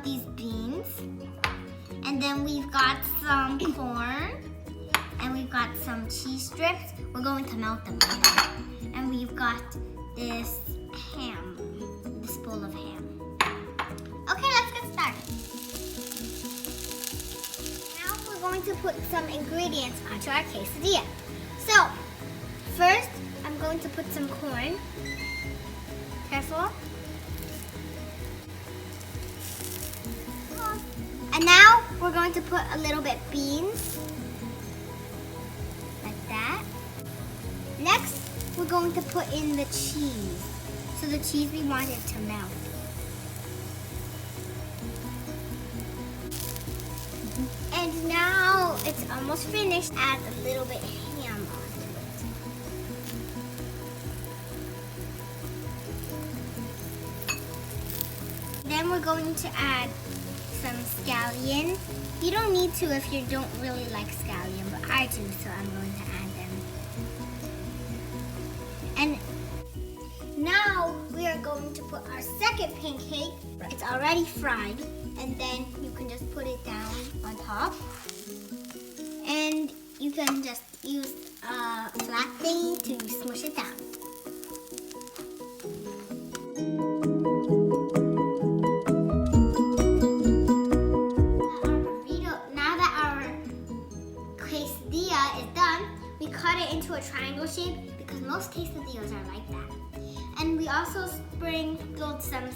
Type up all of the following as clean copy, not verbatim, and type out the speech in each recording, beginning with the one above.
these beans. And then we've got some corn. And we've got some cheese strips. We're going to melt them later. And we've got this ham, this bowl of ham. Okay, let's get started. Now we're going to put some ingredients onto our quesadilla. So, first, I'm going to put some corn. Careful. And now we're going to put a little bit beans. Like that. Next, we're going to put in the cheese. So the cheese we want it to melt. And now it's almost finished. Add a little bit of ham onto it. Then we're going to add some scallions. You don't need to if you don't really like scallion, but I do, so I'm going to add them. And now we are going to put our second pancake. It's already fried, and then you can just put it down on top. And you can just use a flat thing to smush it down. Quesadilla is done. We cut it into a triangle shape because most quesadillas are like that. And we also sprinkled some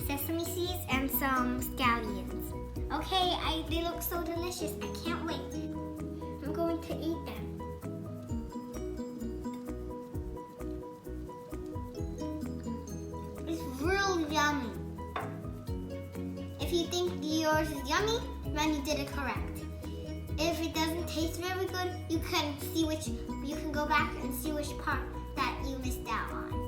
sesame seeds and some scallions. Okay, they look so delicious. I can't wait. I'm going to eat them. It's real yummy. If you think yours is yummy, then you did it correct. If it doesn't taste very good, you can go back and see which part that you missed out on.